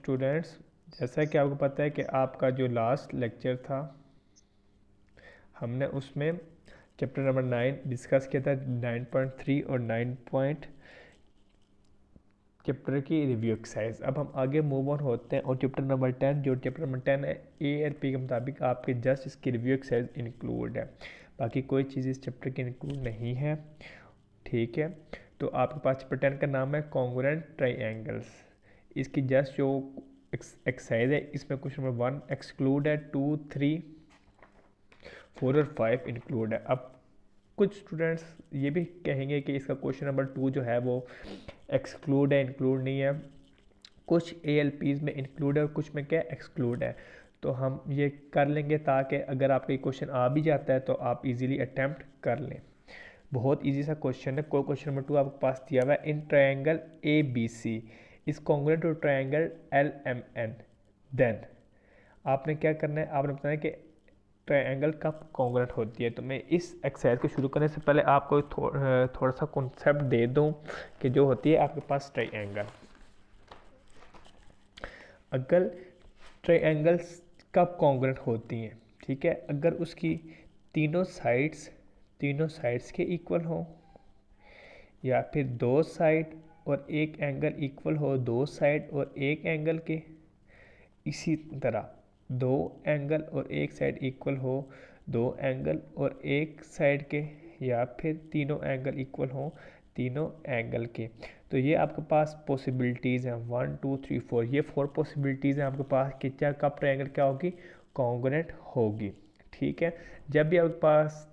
Students, जैसा कि आपको पता है कि आपका जो लास्ट लेक्चर था हमने उसमें चैप्टर नंबर 9 डिस्कस किया था, 9.3 और 9 चैप्टर की रिव्यू एक्सरसाइज। अब हम आगे मूव ऑन होते हैं और चैप्टर नंबर 10, जो चैप्टर नंबर 10 है ARP के मुताबिक आपके जस्ट इसकी रिव्यू एक्सरसाइज इंक्लूड है, बाकी कोई चीज़ इस चैप्टर की इंक्लूड नहीं है। ठीक है, तो आपके पास चैप्टर 10 का नाम है कॉन्ग्रुएंट ट्राइएंगल्स। इसकी जस्ट जो एक्सरसाइज है इसमें क्वेश्चन नंबर 1 एक्सक्लूड है, 2, 3, 4 और 5 इंक्लूड है। अब कुछ स्टूडेंट्स ये भी कहेंगे कि इसका क्वेश्चन नंबर 2 जो है वो एक्सक्लूड है, इंक्लूड नहीं है। कुछ ALPs में इंक्लूड है और कुछ में क्या एक्सक्लूड है। तो हम ये कर लेंगे ताकि अगर आपका ये क्वेश्चन आ भी जाता है तो आप इजीली अटैम्प्ट कर लें। बहुत इजी सा क्वेश्चन है। कोई क्वेश्चन नंबर 2 आपके पास दिया हुआ है, in triangle ABC is congruent to triangle LMN, then आपने क्या करना है, आपने बताना है कि ट्रायंगल कब कॉन्ग्रुएंट होती है। तो मैं इस एक्सरसाइज को शुरू करने से पहले आपको थोड़ा सा कॉन्सेप्ट दे दूं कि जो होती है आपके पास ट्रायंगल, अगर ट्रायंगल्स कब कॉन्ग्रुएंट होती हैं, ठीक है, अगर उसकी तीनों साइड्स के इक्वल हो, या फिर दो साइड और एक एंगल इक्वल हो दो साइड और एक एंगल के, इसी तरह दो एंगल और एक साइड इक्वल हो दो एंगल और एक साइड के, या फिर तीनों एंगल इक्वल हो तीनों एंगल के। तो ये आपके पास पॉसिबिलिटीज़ हैं 1, 2, 3, 4, ये 4 पॉसिबिलिटीज़ हैं आपके पास कि क्या कब ट्रायंगल क्या होगी, कॉन्ग्रुएंट होगी। ठीक है, जब भी आपके पास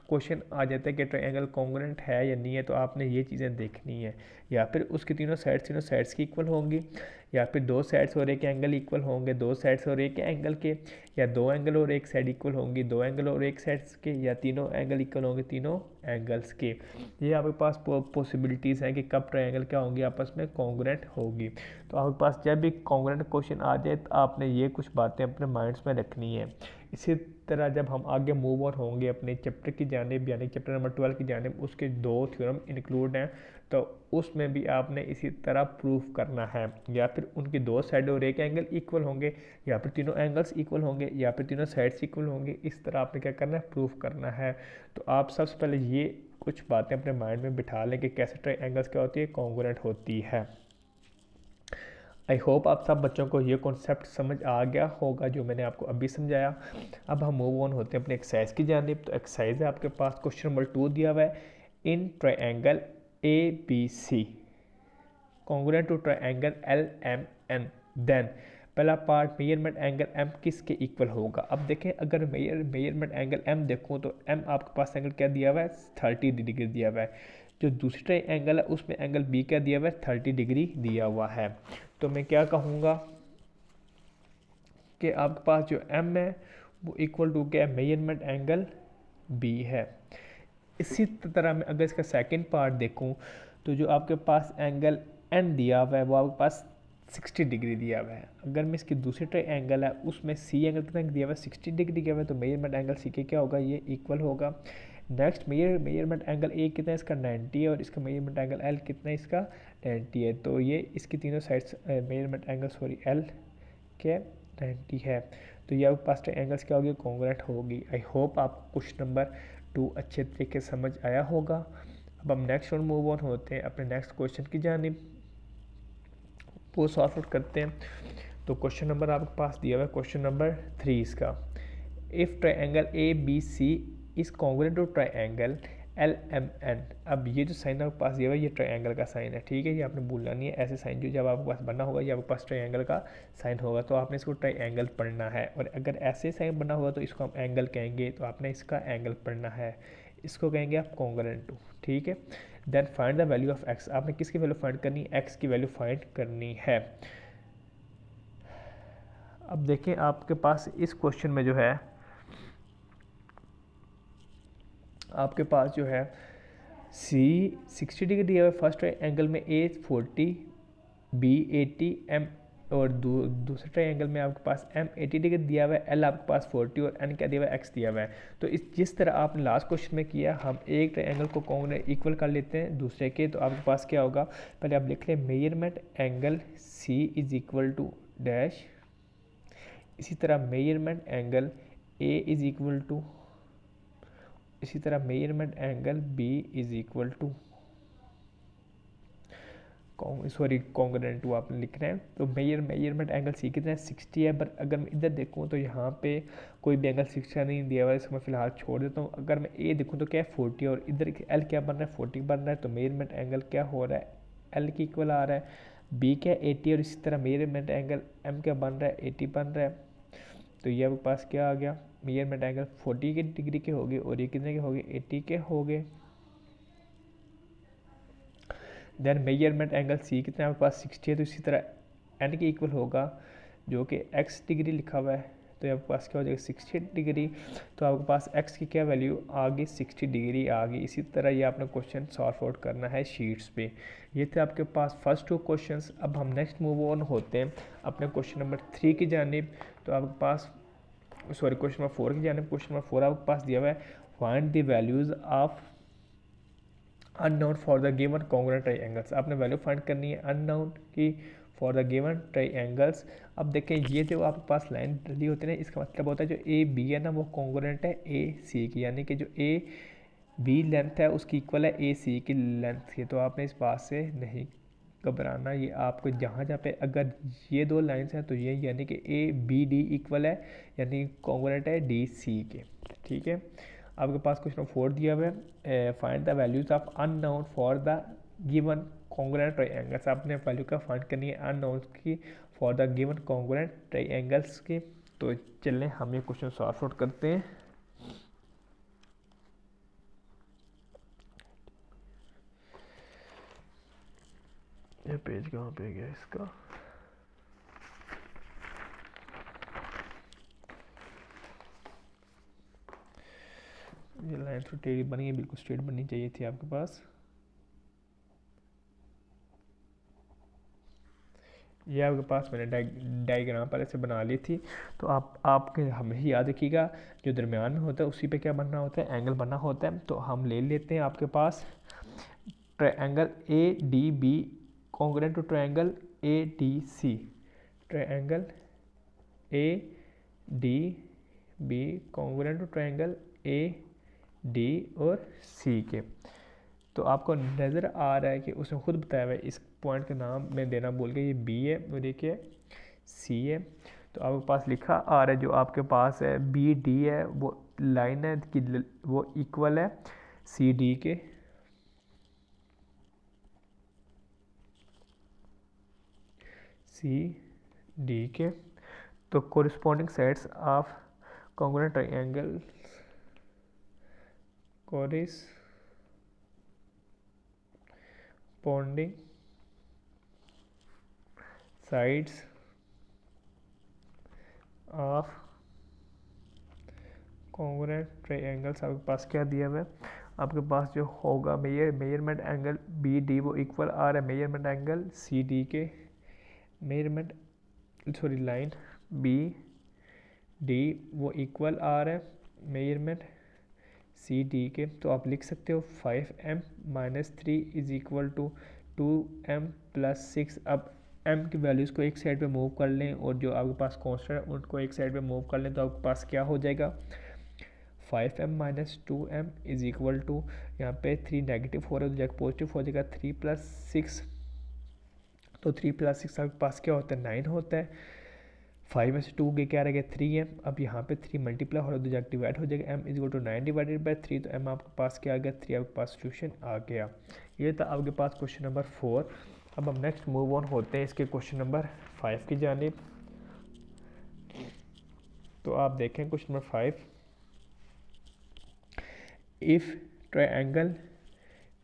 क्वेश्चन आ जाता है कि ट्रायंगल कॉन्ग्रुएंट है या नहीं है, तो आपने ये चीज़ें देखनी है, या फिर उसकी तीनों साइड्स की इक्वल होंगी, या फिर दो साइड्स और एक एंगल इक्वल होंगे दो साइड्स और एक एंगल के, या दो एंगल और एक साइड इक्वल होंगी दो एंगल और एक साइड्स के, या तीनों एंगल इक्वल होंगे तीनों एंगल्स के। ये आपके पास पॉसिबिलिटीज़ हैं कि कब ट्रायंगल क्या होंगी, आपस में कॉन्ग्रुएंट होगी। तो आपके पास जब भी कॉन्ग्रुएंट क्वेश्चन आ जाए तो आपने ये कुछ बातें अपने माइंड्स में रखनी है। इसी तरह जब हम आगे मूव ऑन होंगे अपने चैप्टर की जानिब, यानी चैप्टर नंबर 12 की जानिब, उसके 2 थ्योरम इंक्लूड हैं, तो उसमें भी आपने इसी तरह प्रूफ करना है, या फिर उनकी दो साइड और एक एंगल इक्वल होंगे, या फिर तीनों एंगल्स इक्वल होंगे, या फिर तीनों साइड्स इक्वल होंगे। इस तरह आपने क्या करना है, प्रूफ करना है। तो आप सबसे पहले ये कुछ बातें अपने माइंड में बिठा लें कि कैसे ट्रायंगल्स क्या होती है, कॉन्ग्रुएंट होती है। आई होप आप सब बच्चों को ये कॉन्सेप्ट समझ आ गया होगा जो मैंने आपको अभी समझाया। अब हम मूव ऑन होते हैं अपने एक्सरसाइज की जानिब। तो एक्सरसाइज है आपके पास क्वेश्चन नंबर 2 दिया हुआ है, in triangle ABC congruent to triangle LMN, then पहला पार्ट मेजरमेंट एंगल M किसके इक्वल होगा। अब देखें, अगर मेजरमेंट एंगल M देखूँ तो M आपके पास एंगल क्या दिया हुआ है, 30 डिग्री दिया हुआ है। जो दूसरा एंगल है उसमें एंगल B क्या दिया हुआ है, 30 डिग्री दिया हुआ है। तो मैं क्या कहूँगा कि आपके पास जो M है वो इक्वल टू क्या है, मेजरमेंट एंगल B है। इसी तरह मैं अगर इसका सेकंड पार्ट देखूं तो जो आपके पास एंगल N दिया हुआ है वो आपके पास 60 डिग्री दिया हुआ है। अगर मैं इसकी दूसरी ट्रायंगल है उसमें C एंगल कितना दिया हुआ है, 60 डिग्री दिया हुआ है, तो मेजरमेंट एंगल C के क्या होगा, ये इक्वल होगा। नेक्स्ट मेजरमेंट एंगल A कितना है, इसका 90 है, और इसका मेजरमेंट एंगल L कितना है, इसका 90 है। तो ये इसकी तीनों साइड्स मेजरमेंट एंगल L के 90 है। तो ये आपके पास ट्रायंगल्स क्या होगी, कॉन्ग्रुएंट होगी। आई होप आपको क्वेश्चन नंबर 2 अच्छे तरीके से समझ आया होगा। अब हम नेक्स्ट और मूव ऑन होते हैं अपने नेक्स्ट क्वेश्चन की जानिब, वो सॉल्व आउट करते हैं। तो क्वेश्चन नंबर आपके पास दिया हुआ है क्वेश्चन नंबर 3 इसका, if triangle ABC is congruent to triangle LMN। अब ये जो साइन आपके पास दिया हुआ है ये ट्रायंगल का साइन है, ठीक है, ये आपने भूलना नहीं है। ऐसे साइन जो जब आपके पास बना होगा ये आपके पास ट्रायंगल का साइन होगा, तो आपने इसको ट्रायंगल पढ़ना है। और अगर ऐसे साइन बना होगा तो इसको हम एंगल कहेंगे, तो आपने इसका एंगल पढ़ना है, इसको कहेंगे आप कॉन्ग्रुएंट टू, ठीक है। Then find the value of X, आपने किसकी वैल्यू फाइंड करनी है, एक्स की वैल्यू फाइंड करनी है। अब देखें आपके पास इस क्वेश्चन में जो है आपके पास जो है C 60 डिग्री दिया हुआ है फर्स्ट एंगल में, A 40, B 80, M और दूसरे ट्रायंगल में आपके पास m 80 डिग्री दिया हुआ है, l आपके पास 40 और n क्या दिया हुआ है, x दिया हुआ है। तो इस जिस तरह आपने लास्ट क्वेश्चन में किया, हम एक ट्रायंगल को कॉन्ग्रुएंट इक्वल कर लेते हैं दूसरे के। तो आपके पास क्या होगा, पहले आप लिख लें measurement angle c is equal to dash, इसी तरह measurement angle a is equal to, इसी तरह measurement angle b is equal to, sorry congruent to आपने लिखना है। तो मेजरमेंट एंगल सी कितना है, 60 है। बट अगर मैं इधर देखूँ तो यहाँ पे कोई भी एंगल 60 नहीं दिया हुआ है, इसको मैं फिलहाल छोड़ देता हूँ। अगर मैं ए देखूँ तो क्या है 40, और इधर एल क्या बन रहा है 40 बन रहा है। तो मेजरमेंट एंगल क्या हो रहा है, एल के इक्वल आ रहा है, बी क्या है 80, और इसी तरह मेजरमेंट एंगल एम क्या बन रहा है 80 बन रहा है। तो ये आपके पास क्या आ गया, मेजरमेंट एंगल 40 के डिग्री के हो गए और ये कितने के हो गए 80 के हो गए। देन मेजरमेंट एंगल सी कितना है आपके पास 60 है, तो इसी तरह एन के इक्वल होगा जो कि एक्स डिग्री लिखा हुआ है। तो आपके पास क्या हो जाएगा 60 डिग्री। तो आपके पास एक्स की क्या वैल्यू आ गई 60 डिग्री आ गई। इसी तरह ये आपने क्वेश्चन सॉल्व आउट करना है शीट्स पे। ये थे आपके पास फर्स्ट 2 क्वेश्चंस। अब हम नेक्स्ट मूव ऑन होते हैं अपने क्वेश्चन नंबर 3 की जानिब। तो आपके पास सॉरी क्वेश्चन नंबर 4 की जानिब। क्वेश्चन नंबर 4 आपके पास दिया हुआ है, find the values of unknown for the given congruent triangles. आपने वैल्यू फाइंड करनी है अननोन की फॉर द गिवन ट्राइएंगल्स। अब देखें ये जो आपके पास लाइन डली होती है ना, इसका मतलब होता है जो ए बी है ना वो कॉन्ग्रुएंट है ए सी की, यानी कि जो ए बी लेंथ है उसकी इक्वल है ए सी की लेंथ की। तो आपने इस बात से नहीं घबराना, ये आपको जहाँ जहाँ पे अगर ये दो लाइन्स हैं तो ये यानी कि ए बी डी इक्वल है, यानी कॉन्ग्रुएंट है डी सी के। ठीक है, आपके पास क्वेश्चन 4 दिया हुआ है, find the values of unknown for the given congruent triangles. आपने वैल्यू का फाइंड करनी है अननोन की for the given congruent triangles की। तो चलें हम ये क्वेश्चन सॉल्व आउट करते हैं। ये पेज कहाँ पे गया इसका, ये लाइन तो टेढ़ी बनी है, बिल्कुल स्ट्रेट बननी चाहिए थी आपके पास। ये आपके पास मैंने डायग्राम पहले से बना ली थी। तो आपके हमेशा याद रखिएगा जो दरमियान में होता है उसी पे क्या बनना होता है, एंगल बनना होता है। तो हम ले लेते हैं आपके पास triangle A D B congruent to triangle A D C, triangle A D B congruent to triangle A D और सी के। तो आपको नज़र आ रहा है कि उसने खुद बताया हुआ है, इस पॉइंट का नाम मैं देना भूल गया, ये बी है और ये क्या है सी है। तो आपके पास लिखा आ रहा है जो आपके पास है बी डी है वो लाइन है कि वो इक्वल है सी डी के, सी डी के। तो corresponding sides of congruent triangle, corresponding sides of congruent triangles. आपके पास क्या दिया हुआ है, आपके पास जो होगा मेजरमेंट एंगल बी डी वो इक्वल आ रहा है मेजरमेंट एंगल सी डी के, measurement sorry line B D वो इक्वल आ रहा है मेजरमेंट सी डी के। तो आप लिख सकते हो 5m minus 3 is equal to 2m plus 6। अब m की वैल्यूज़ को एक साइड पे मूव कर लें और जो आपके पास कॉन्स्टेंट है उनको एक साइड पे मूव कर लें, तो आपके पास क्या हो जाएगा 5m minus 2m is equal to, यहाँ पे 3 नेगेटिव हो रहा है तो जाकर पॉजिटिव हो जाएगा 3 प्लस 6। तो 3 प्लस 6 आपके पास क्या होता है 9 होता है। 5 में से 2 के क्या रहेगा 3m। अब यहाँ पे 3 मल्टीप्लाई हो रहा है तो जाकर डिवाइड हो जाएगा, m is equal to 9 divided by 3। तो m आपके पास क्या आ गया 3 आपके पास सोल्यूशन आ गया। ये था आपके पास क्वेश्चन नंबर 4। अब हम नेक्स्ट मूव ऑन होते हैं इसके क्वेश्चन नंबर 5 की जानिब। तो आप देखें question number 5, if triangle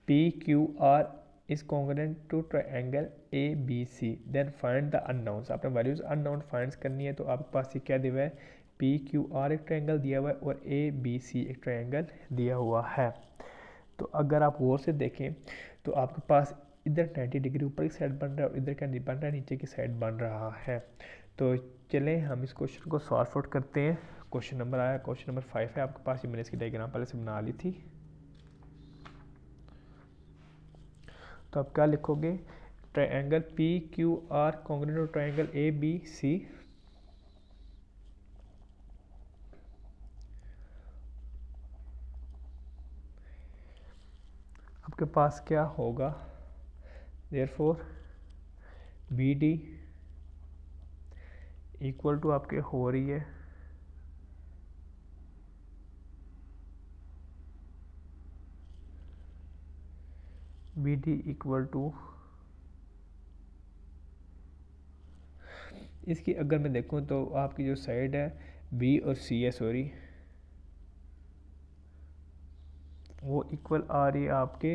P Q R is congruent to triangle A B C then find the unknowns. आपने वैल्यूज अननोन फाइंड करनी है। तो आपके पास ये क्या दिया हुआ है, पी क्यू आर एक ट्रायंगल दिया हुआ है और ए बी सी एक ट्रायंगल दिया हुआ है। तो अगर आप गौर से देखें तो आपके पास इधर 90 डिग्री ऊपर की साइड बन रहा है और इधर क्या बन रहा है, नीचे की साइड बन रहा है। तो चलें हम इस क्वेश्चन को सॉल्व आउट करते हैं। क्वेश्चन नंबर आया, क्वेश्चन नंबर 5 है आपके पास, ये मैंने इसकी डायग्राम पहले से बना ली थी। तो आप क्या लिखोगे, triangle P Q R congruent to triangle A B C, आपके पास क्या होगा, therefore B D equal to आपके हो रही है बी डी इक्वल टू, इसकी अगर मैं देखूं तो आपकी जो साइड है बी और सी है, सॉरी, वो इक्वल आ रही है आपके,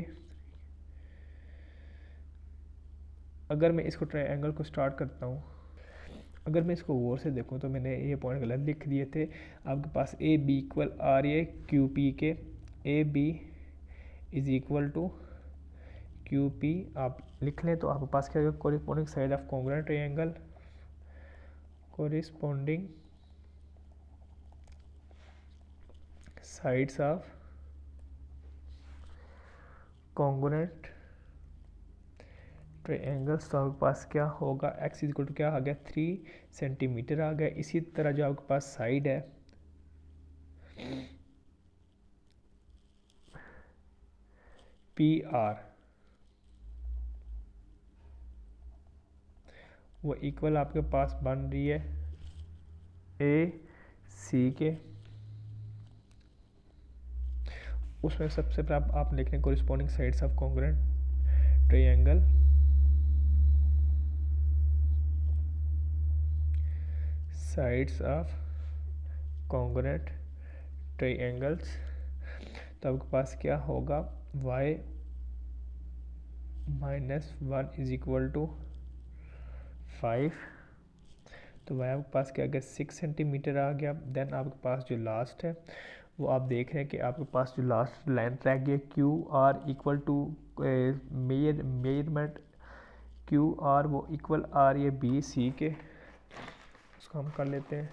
अगर मैं इसको ट्रायंगल को स्टार्ट करता हूँ, अगर मैं इसको गौर से देखूँ तो मैंने ये पॉइंट गलत लिख दिए थे। आपके पास ए बी इक्वल आ रही है क्यू पी के, A B is equal to Q P आप लिख लें तो आपके पास क्या होगा, corresponding side of congruent triangle, corresponding sides of congruent triangles. तो आपके पास क्या होगा, एक्स इज इक्वल टू क्या आ गया, 3 सेंटीमीटर आ गया। इसी तरह जो आपके पास साइड है पी आर, वो इक्वल आपके पास बन रही है ए सी के, उसमें सबसे पहले आप लिख लें corresponding sides of congruent triangle, sides of congruent triangles. तो आपके पास क्या होगा, y minus 1 is equal to 5, तो y आपके पास क्या आ गया, 6 सेंटीमीटर आ गया। देन आपके पास जो लास्ट है वो आप देख रहे हैं कि आपके पास जो लास्ट लेंथ रह गई Q R equal to measurement Q R, वो इक्वल आ रही है बी सी के, उसको हम कर लेते हैं।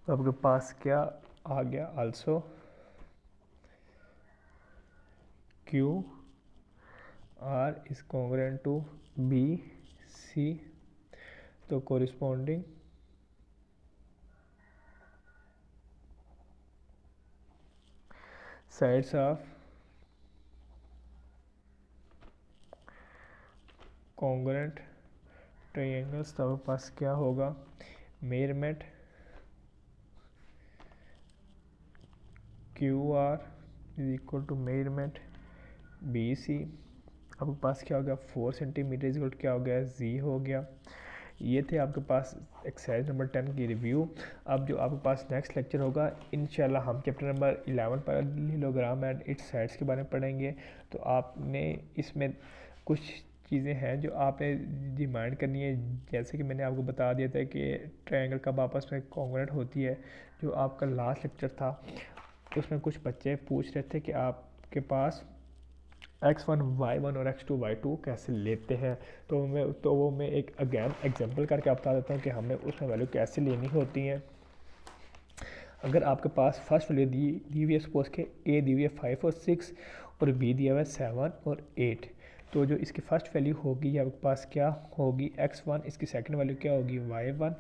तो आपके पास क्या आ गया, also Q R is congruent to B C, तो corresponding sides of congruent triangles. तो आपके पास क्या होगा, measurement Q R is equal to measurement B C, आपके पास क्या हो गया, 4 सेंटीमीटर इज इक्वल टू क्या हो गया, जी हो गया। ये थे आपके पास एक्सरसाइज नंबर 10 की रिव्यू। अब जो आपके पास नेक्स्ट लेक्चर होगा इंशाल्लाह हम chapter number 11 parallelogram and it's sides के बारे में पढ़ेंगे। तो आपने इसमें कुछ चीज़ें हैं जो आपने रिमाइंड करनी है, जैसे कि मैंने आपको बता दिया था कि ट्रायंगल कब आपस में कॉन्ग्रुएंट होती है। जो आपका लास्ट लेक्चर था उसमें कुछ बच्चे पूछ रहे थे कि आपके पास x1 y1 और x2 y2 कैसे लेते हैं, तो वो मैं एक अगेन एग्जांपल करके बता देता हूँ कि हमें उसमें वैल्यू कैसे लेनी होती है। अगर आपके पास फर्स्ट वैल्यू दी हुई है, सपोज के a दी हुई है 5 और 6 और b दिया हुआ है 7 और 8, तो जो इसकी फर्स्ट वैल्यू होगी ये आपके पास क्या होगी, x1, इसकी सेकंड वैल्यू क्या होगी y1,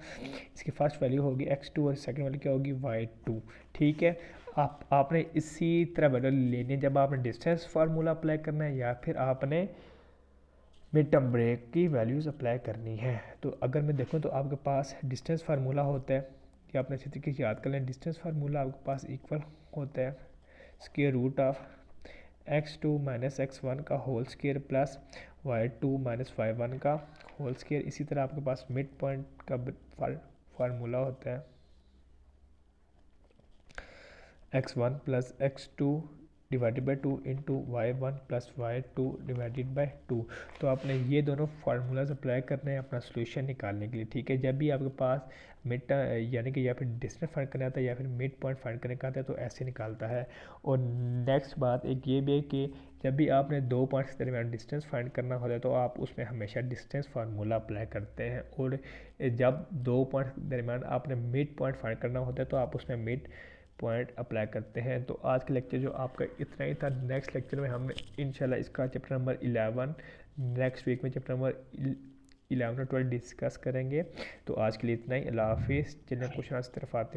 इसकी फर्स्ट वैल्यू होगी x2 और सेकंड वैल्यू क्या होगी y2। ठीक है, आपने इसी तरह वैल्यू लेनी है जब आपने डिस्टेंस फार्मूला अप्लाई करना है या फिर आपने मिड टर्म ब्रेक की वैल्यूज़ अप्लाई करनी है। तो अगर मैं देखूँ तो आपके पास डिस्टेंस फार्मूला होता है कि आपने अच्छी तरीके से याद कर लें। डिस्टेंस फार्मूला आपके पास इक्वल होता है square root of x2 minus x1 का whole square plus y2 minus y1 का होल स्क्वायर। इसी तरह आपके पास मिड पॉइंट का फार्मूला होता है x1 plus x2 divided by 2 into y1 plus y2 divided by 2। तो आपने ये दोनों फार्मूलाज अप्लाई करने हैं अपना सोल्यूशन निकालने के लिए, ठीक है। जब भी आपके पास मिड यानी कि या फिर डिस्टेंस फाइंड करना आता है या फिर मिड पॉइंट फाइंड करने का आता है तो ऐसे निकालता है। और नेक्स्ट बात एक ये भी है कि जब भी आपने दो पॉइंट्स के दरमियान डिस्टेंस फाइंड करना होता है तो आप उसमें हमेशा डिस्टेंस फार्मूला अप्लाई करते हैं। और जब दो पॉइंट्स के दरमियान आपने मिड पॉइंट फाइंड करना होता है तो आप उसमें मिड पॉइंट अप्लाई करते हैं। तो आज का लेक्चर जो आपका इतना ही था। नेक्स्ट लेक्चर में हम इंशाल्लाह इसका चैप्टर नंबर 11 नेक्स्ट वीक में चैप्टर नंबर 11 और 12 डिस्कस करेंगे। तो आज के लिए इतना ही। अल्लाह हाफिज़। चलिए क्वेश्चन आंसर तरफ आते हैं।